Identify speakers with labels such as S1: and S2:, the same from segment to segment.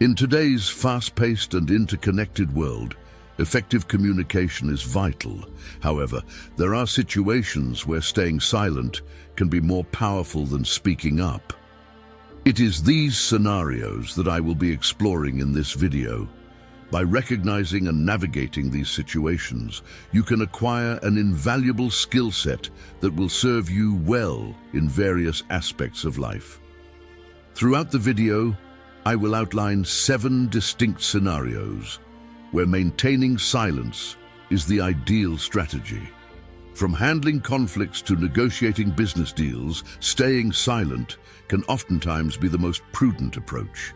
S1: In today's fast-paced and interconnected world, effective communication is vital. However, there are situations where staying silent can be more powerful than speaking up. It is these scenarios that I will be exploring in this video. By recognizing and navigating these situations, you can acquire an invaluable skill set that will serve you well in various aspects of life. Throughout the video, I will outline 7 distinct scenarios where maintaining silence is the ideal strategy. From handling conflicts to negotiating business deals, staying silent can oftentimes be the most prudent approach.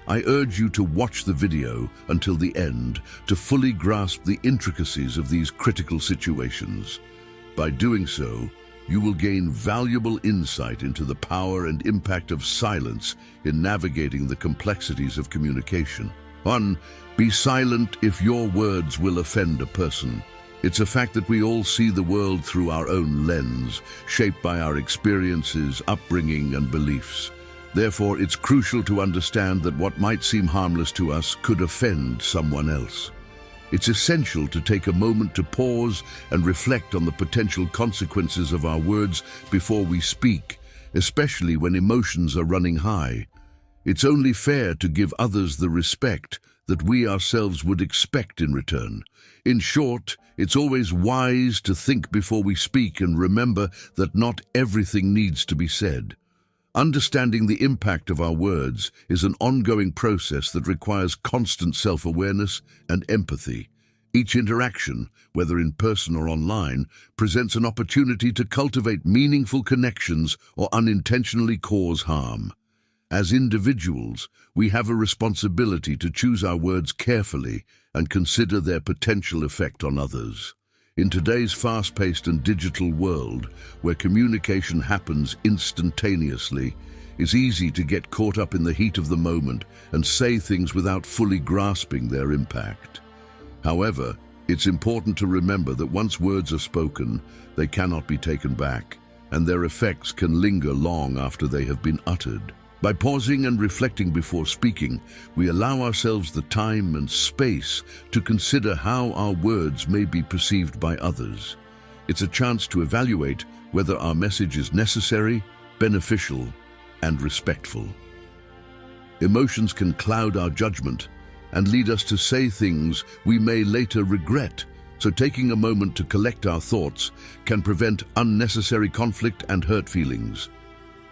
S1: I urge you to watch the video until the end to fully grasp the intricacies of these critical situations. By doing so, you will gain valuable insight into the power and impact of silence in navigating the complexities of communication. 1. Be silent if your words will offend a person. It's a fact that we all see the world through our own lens, shaped by our experiences, upbringing, and beliefs. Therefore, it's crucial to understand that what might seem harmless to us could offend someone else. It's essential to take a moment to pause and reflect on the potential consequences of our words before we speak, especially when emotions are running high. It's only fair to give others the respect that we ourselves would expect in return. In short, it's always wise to think before we speak and remember that not everything needs to be said. Understanding the impact of our words is an ongoing process that requires constant self-awareness and empathy. Each interaction, whether in person or online, presents an opportunity to cultivate meaningful connections or unintentionally cause harm. As individuals, we have a responsibility to choose our words carefully and consider their potential effect on others. In today's fast-paced and digital world, where communication happens instantaneously, it's easy to get caught up in the heat of the moment and say things without fully grasping their impact. However, it's important to remember that once words are spoken, they cannot be taken back, and their effects can linger long after they have been uttered. By pausing and reflecting before speaking, we allow ourselves the time and space to consider how our words may be perceived by others. It's a chance to evaluate whether our message is necessary, beneficial, and respectful. Emotions can cloud our judgment and lead us to say things we may later regret, so taking a moment to collect our thoughts can prevent unnecessary conflict and hurt feelings.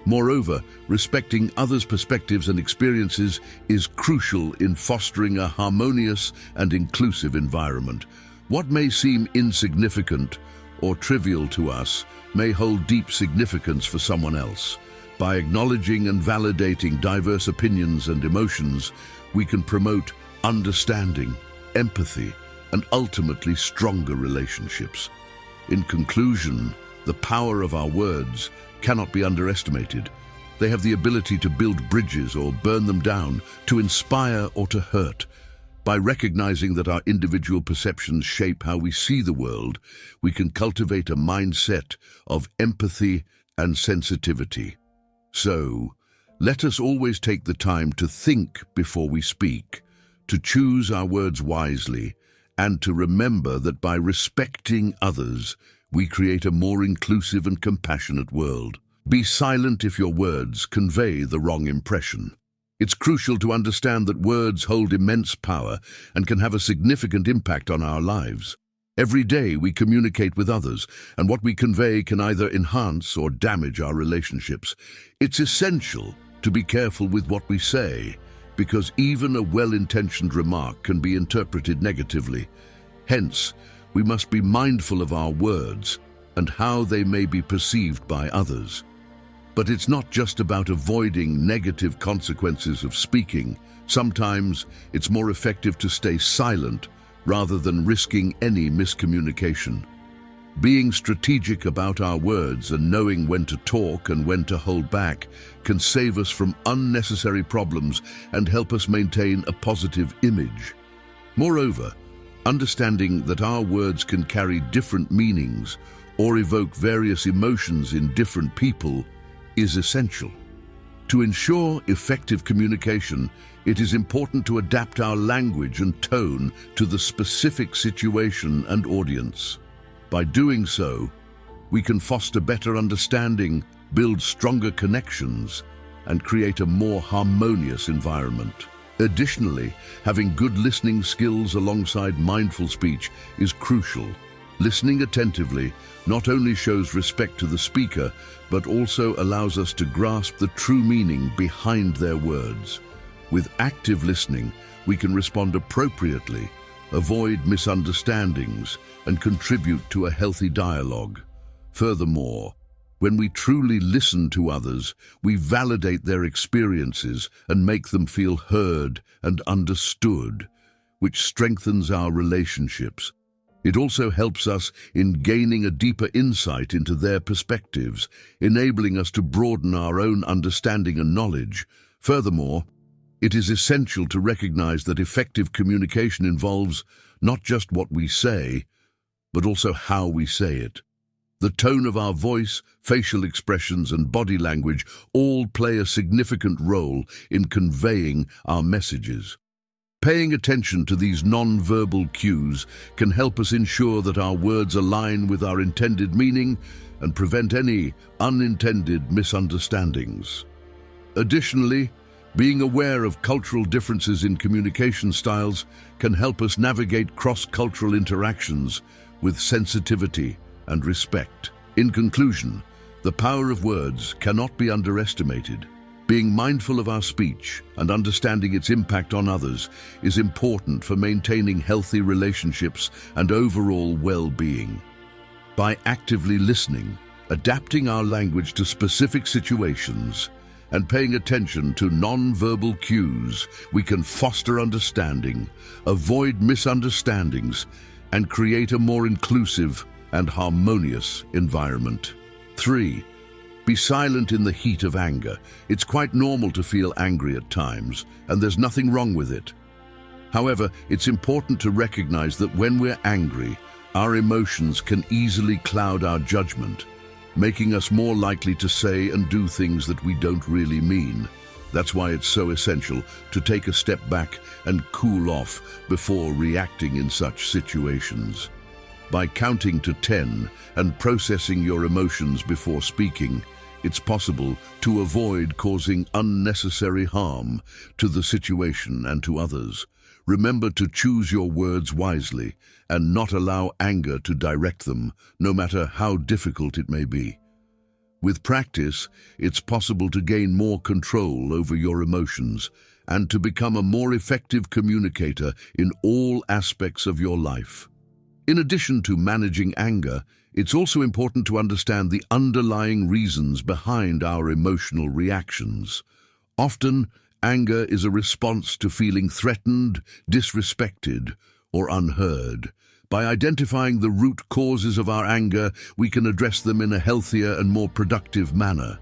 S1: Moreover, respecting others' perspectives and experiences is crucial in fostering a harmonious and inclusive environment. What may seem insignificant or trivial to us may hold deep significance for someone else. By acknowledging and validating diverse opinions and emotions, we can promote understanding, empathy, and ultimately stronger relationships. In conclusion, the power of our words cannot be underestimated. They have the ability to build bridges or burn them down, to inspire or to hurt. By recognizing that our individual perceptions shape how we see the world, we can cultivate a mindset of empathy and sensitivity. So, let us always take the time to think before we speak, to choose our words wisely, and to remember that by respecting others, we create a more inclusive and compassionate world. Be silent if your words convey the wrong impression. It's crucial to understand that words hold immense power and can have a significant impact on our lives. Every day we communicate with others, and what we convey can either enhance or damage our relationships. It's essential to be careful with what we say, because even a well-intentioned remark can be interpreted negatively. Hence, we must be mindful of our words and how they may be perceived by others. But it's not just about avoiding negative consequences of speaking. Sometimes it's more effective to stay silent rather than risking any miscommunication. Being strategic about our words and knowing when to talk and when to hold back can save us from unnecessary problems and help us maintain a positive image. Moreover, understanding that our words can carry different meanings or evoke various emotions in different people is essential. To ensure effective communication, it is important to adapt our language and tone to the specific situation and audience. By doing so, we can foster better understanding, build stronger connections, and create a more harmonious environment. Additionally, having good listening skills alongside mindful speech is crucial. Listening attentively not only shows respect to the speaker, but also allows us to grasp the true meaning behind their words. With active listening, we can respond appropriately, avoid misunderstandings, and contribute to a healthy dialogue. Furthermore, when we truly listen to others, we validate their experiences and make them feel heard and understood, which strengthens our relationships. It also helps us in gaining a deeper insight into their perspectives, enabling us to broaden our own understanding and knowledge. Furthermore, it is essential to recognize that effective communication involves not just what we say, but also how we say it. The tone of our voice, facial expressions, and body language all play a significant role in conveying our messages. Paying attention to these non-verbal cues can help us ensure that our words align with our intended meaning and prevent any unintended misunderstandings. Additionally, being aware of cultural differences in communication styles can help us navigate cross-cultural interactions with sensitivity and respect. In conclusion, the power of words cannot be underestimated. Being mindful of our speech and understanding its impact on others is important for maintaining healthy relationships and overall well-being. By actively listening, adapting our language to specific situations, and paying attention to non-verbal cues, we can foster understanding, avoid misunderstandings, and create a more inclusive and harmonious environment. 3. Be silent in the heat of anger. It's quite normal to feel angry at times, and there's nothing wrong with it. However, it's important to recognize that when we're angry, our emotions can easily cloud our judgment, making us more likely to say and do things that we don't really mean. That's why it's so essential to take a step back and cool off before reacting in such situations. By counting to 10 and processing your emotions before speaking, it's possible to avoid causing unnecessary harm to the situation and to others. Remember to choose your words wisely and not allow anger to direct them, no matter how difficult it may be. With practice, it's possible to gain more control over your emotions and to become a more effective communicator in all aspects of your life. In addition to managing anger, it's also important to understand the underlying reasons behind our emotional reactions. Often, anger is a response to feeling threatened, disrespected, or unheard. By identifying the root causes of our anger, we can address them in a healthier and more productive manner.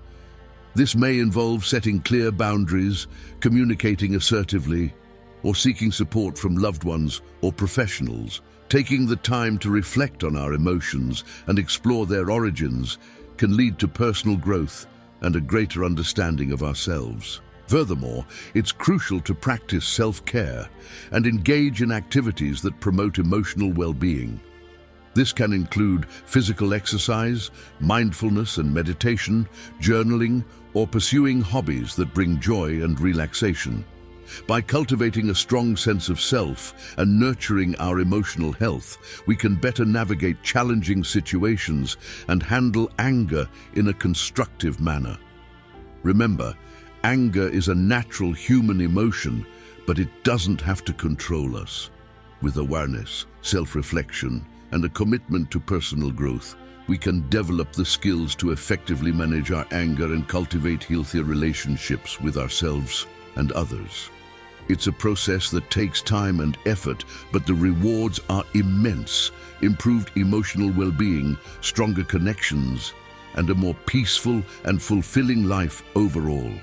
S1: This may involve setting clear boundaries, communicating assertively, or seeking support from loved ones or professionals. Taking the time to reflect on our emotions and explore their origins can lead to personal growth and a greater understanding of ourselves. Furthermore, it's crucial to practice self-care and engage in activities that promote emotional well-being. This can include physical exercise, mindfulness and meditation, journaling, or pursuing hobbies that bring joy and relaxation. By cultivating a strong sense of self and nurturing our emotional health, we can better navigate challenging situations and handle anger in a constructive manner. Remember, anger is a natural human emotion, but it doesn't have to control us. With awareness, self-reflection, and a commitment to personal growth, we can develop the skills to effectively manage our anger and cultivate healthier relationships with ourselves and others. It's a process that takes time and effort, but the rewards are immense: improved emotional well-being, stronger connections, and a more peaceful and fulfilling life overall.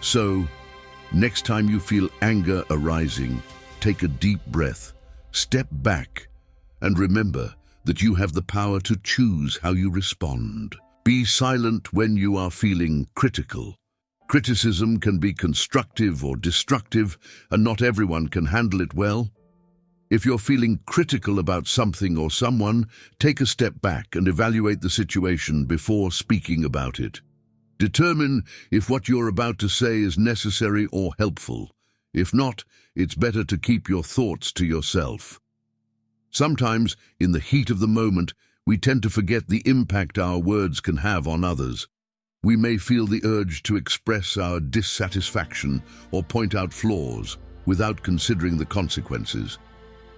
S1: So, next time you feel anger arising, take a deep breath, step back, and remember that you have the power to choose how you respond. Be silent when you are feeling critical, Criticism can be constructive or destructive, and not everyone can handle it well. If you're feeling critical about something or someone, take a step back and evaluate the situation before speaking about it. Determine if what you're about to say is necessary or helpful. If not, it's better to keep your thoughts to yourself. Sometimes, in the heat of the moment, we tend to forget the impact our words can have on others. We may feel the urge to express our dissatisfaction or point out flaws without considering the consequences.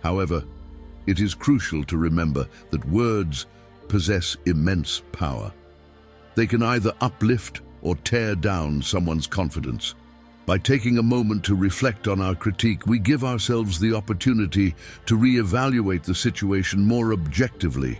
S1: However, it is crucial to remember that words possess immense power. They can either uplift or tear down someone's confidence. By taking a moment to reflect on our critique, we give ourselves the opportunity to re-evaluate the situation more objectively.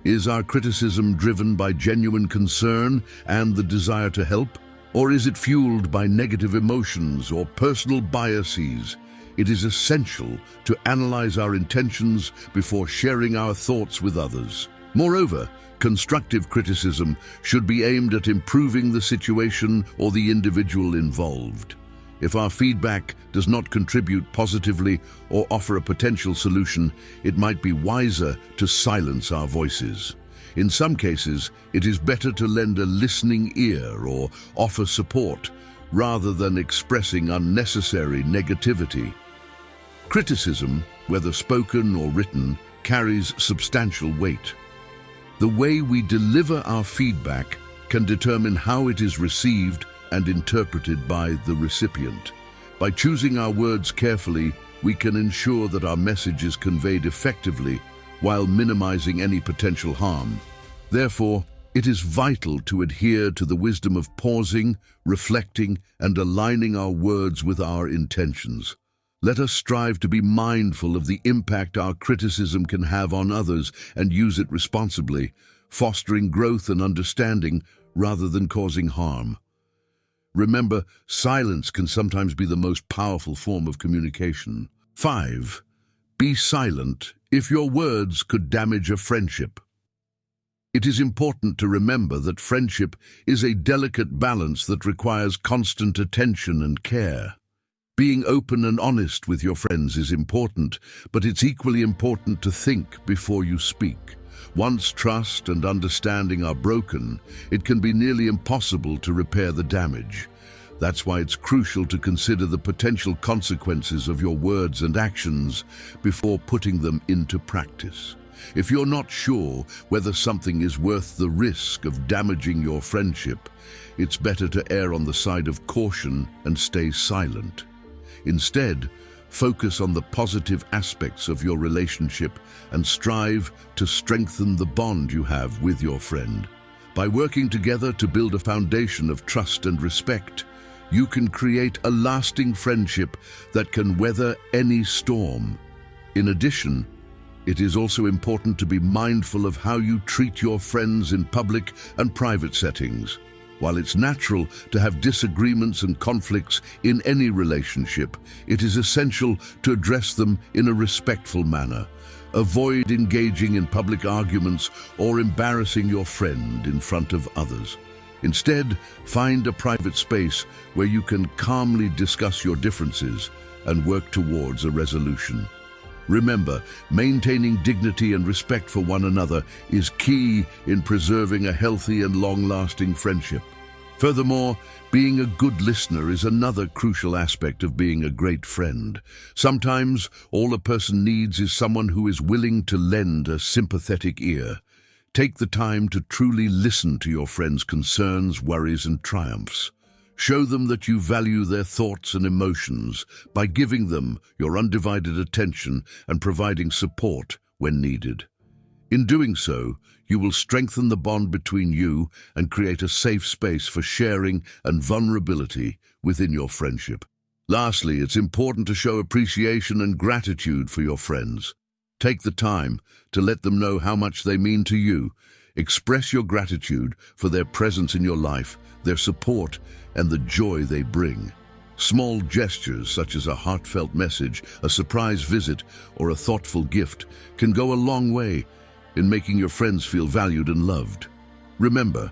S1: Is our criticism driven by genuine concern and the desire to help? Or is it fueled by negative emotions or personal biases? It is essential to analyze our intentions before sharing our thoughts with others. Moreover, constructive criticism should be aimed at improving the situation or the individual involved. If our feedback does not contribute positively or offer a potential solution, it might be wiser to silence our voices. In some cases, it is better to lend a listening ear or offer support rather than expressing unnecessary negativity. Criticism, whether spoken or written, carries substantial weight. The way we deliver our feedback can determine how it is received and interpreted by the recipient. By choosing our words carefully, we can ensure that our message is conveyed effectively while minimizing any potential harm. Therefore, it is vital to adhere to the wisdom of pausing, reflecting, and aligning our words with our intentions. Let us strive to be mindful of the impact our criticism can have on others and use it responsibly, fostering growth and understanding rather than causing harm. Remember, silence can sometimes be the most powerful form of communication. 5. Be silent if your words could damage a friendship. It is important to remember that friendship is a delicate balance that requires constant attention and care. Being open and honest with your friends is important, but it's equally important to think before you speak. Once trust and understanding are broken, it can be nearly impossible to repair the damage. That's why it's crucial to consider the potential consequences of your words and actions before putting them into practice. If you're not sure whether something is worth the risk of damaging your friendship, it's better to err on the side of caution and stay silent. Instead, focus on the positive aspects of your relationship and strive to strengthen the bond you have with your friend. By working together to build a foundation of trust and respect, you can create a lasting friendship that can weather any storm. In addition, it is also important to be mindful of how you treat your friends in public and private settings. While it's natural to have disagreements and conflicts in any relationship, it is essential to address them in a respectful manner. Avoid engaging in public arguments or embarrassing your friend in front of others. Instead, find a private space where you can calmly discuss your differences and work towards a resolution. Remember, maintaining dignity and respect for one another is key in preserving a healthy and long-lasting friendship. Furthermore, being a good listener is another crucial aspect of being a great friend. Sometimes, all a person needs is someone who is willing to lend a sympathetic ear. Take the time to truly listen to your friend's concerns, worries, and triumphs. Show them that you value their thoughts and emotions by giving them your undivided attention and providing support when needed. In doing so, you will strengthen the bond between you and create a safe space for sharing and vulnerability within your friendship. Lastly, it's important to show appreciation and gratitude for your friends. Take the time to let them know how much they mean to you. Express your gratitude for their presence in your life, their support, and the joy they bring. Small gestures such as a heartfelt message, a surprise visit, or a thoughtful gift can go a long way in making your friends feel valued and loved. Remember,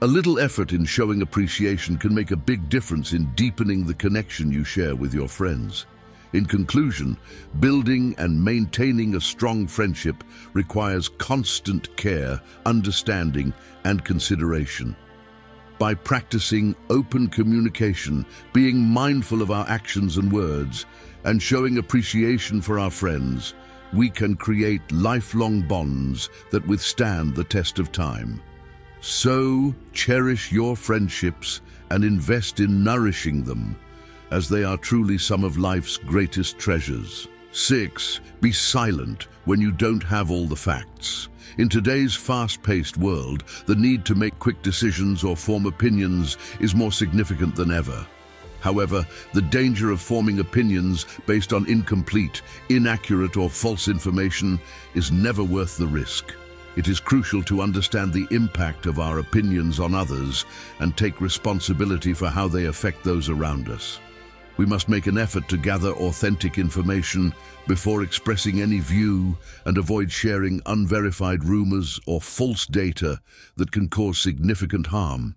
S1: A little effort in showing appreciation can make a big difference in deepening the connection you share with your friends. In conclusion, building and maintaining a strong friendship requires constant care, understanding, and consideration. By practicing open communication, being mindful of our actions and words, and showing appreciation for our friends, we can create lifelong bonds that withstand the test of time. So, cherish your friendships and invest in nourishing them, as they are truly some of life's greatest treasures. 6. Be silent when you don't have all the facts. In today's fast-paced world, the need to make quick decisions or form opinions is more significant than ever. However, the danger of forming opinions based on incomplete, inaccurate, or false information is never worth the risk. It is crucial to understand the impact of our opinions on others and take responsibility for how they affect those around us. We must make an effort to gather authentic information before expressing any view and avoid sharing unverified rumors or false data that can cause significant harm.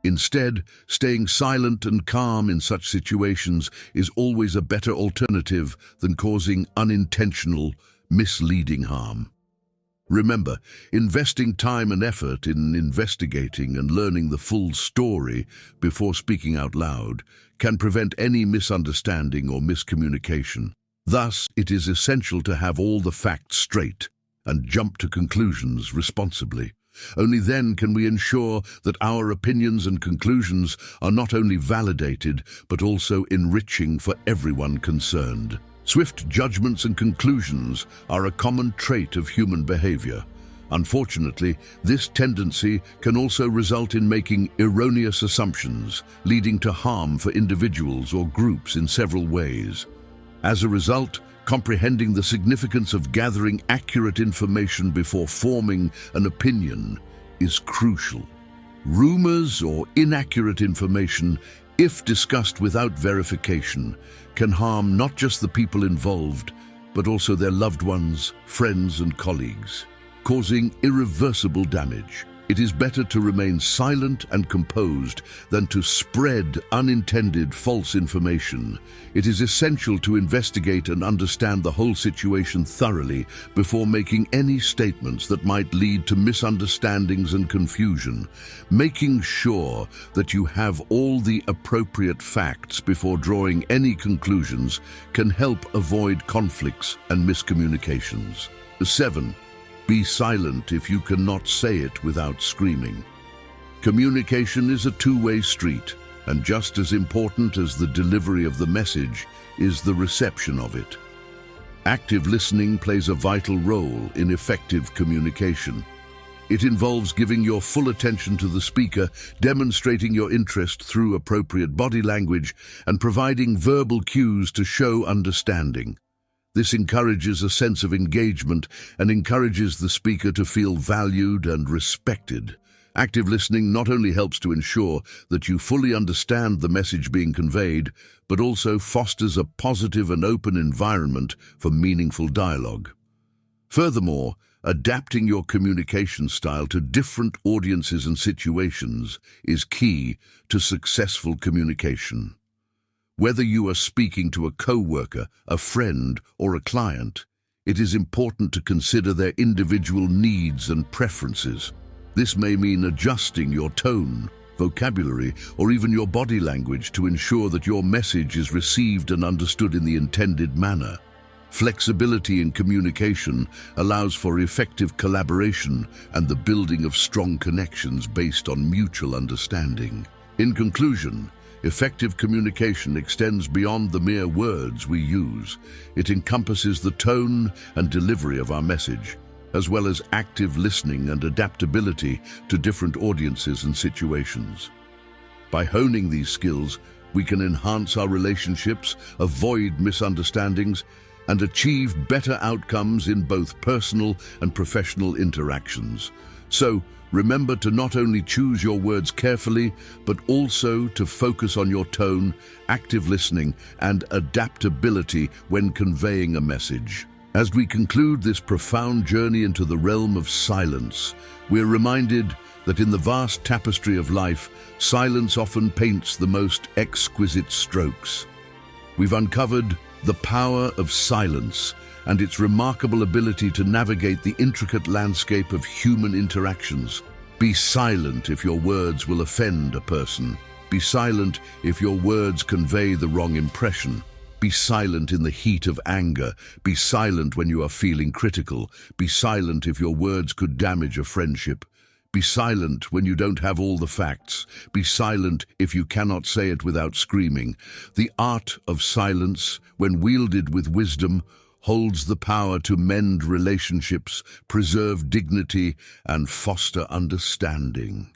S1: Instead, staying silent and calm in such situations is always a better alternative than causing unintentional, misleading harm. Remember, investing time and effort in investigating and learning the full story before speaking out loud can prevent any misunderstanding or miscommunication. Thus, it is essential to have all the facts straight and jump to conclusions responsibly. Only then can we ensure that our opinions and conclusions are not only validated, but also enriching for everyone concerned. Swift judgments and conclusions are a common trait of human behavior. Unfortunately, this tendency can also result in making erroneous assumptions, leading to harm for individuals or groups in several ways. As a result, comprehending the significance of gathering accurate information before forming an opinion is crucial. Rumors or inaccurate information, if discussed without verification, can harm not just the people involved, but also their loved ones, friends, and colleagues, causing irreversible damage. It is better to remain silent and composed than to spread unintended false information. It is essential to investigate and understand the whole situation thoroughly before making any statements that might lead to misunderstandings and confusion. Making sure that you have all the appropriate facts before drawing any conclusions can help avoid conflicts and miscommunications. 7. Be silent if you cannot say it without screaming. Communication is a two-way street, and just as important as the delivery of the message is the reception of it. Active listening plays a vital role in effective communication. It involves giving your full attention to the speaker, demonstrating your interest through appropriate body language, and providing verbal cues to show understanding. This encourages a sense of engagement and encourages the speaker to feel valued and respected. Active listening not only helps to ensure that you fully understand the message being conveyed, but also fosters a positive and open environment for meaningful dialogue. Furthermore, adapting your communication style to different audiences and situations is key to successful communication. Whether you are speaking to a co-worker, a friend, or a client, it is important to consider their individual needs and preferences. This may mean adjusting your tone, vocabulary, or even your body language to ensure that your message is received and understood in the intended manner. Flexibility in communication allows for effective collaboration and the building of strong connections based on mutual understanding. In conclusion, effective communication extends beyond the mere words we use. It encompasses the tone and delivery of our message, as well as active listening and adaptability to different audiences and situations. By honing these skills, we can enhance our relationships, avoid misunderstandings, and achieve better outcomes in both personal and professional interactions. So, remember to not only choose your words carefully, but also to focus on your tone, active listening, and adaptability when conveying a message. As we conclude this profound journey into the realm of silence, we're reminded that in the vast tapestry of life, silence often paints the most exquisite strokes. We've uncovered the power of silence and its remarkable ability to navigate the intricate landscape of human interactions. Be silent if your words will offend a person. Be silent if your words convey the wrong impression. Be silent in the heat of anger. Be silent when you are feeling critical. Be silent if your words could damage a friendship. Be silent when you don't have all the facts. Be silent if you cannot say it without screaming. The art of silence, when wielded with wisdom, holds the power to mend relationships, preserve dignity, and foster understanding.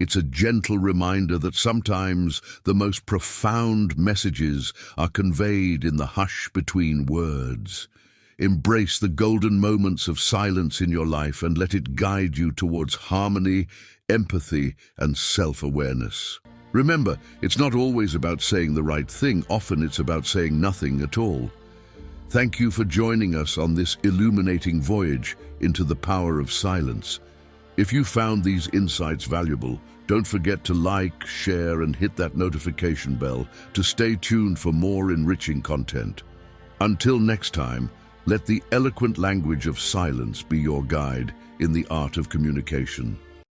S1: It's a gentle reminder that sometimes the most profound messages are conveyed in the hush between words. Embrace the golden moments of silence in your life and let it guide you towards harmony, empathy, and self-awareness. Remember, it's not always about saying the right thing. Often it's about saying nothing at all. Thank you for joining us on this illuminating voyage into the power of silence. If you found these insights valuable, don't forget to like, share, and hit that notification bell to stay tuned for more enriching content. Until next time, let the eloquent language of silence be your guide in the art of communication.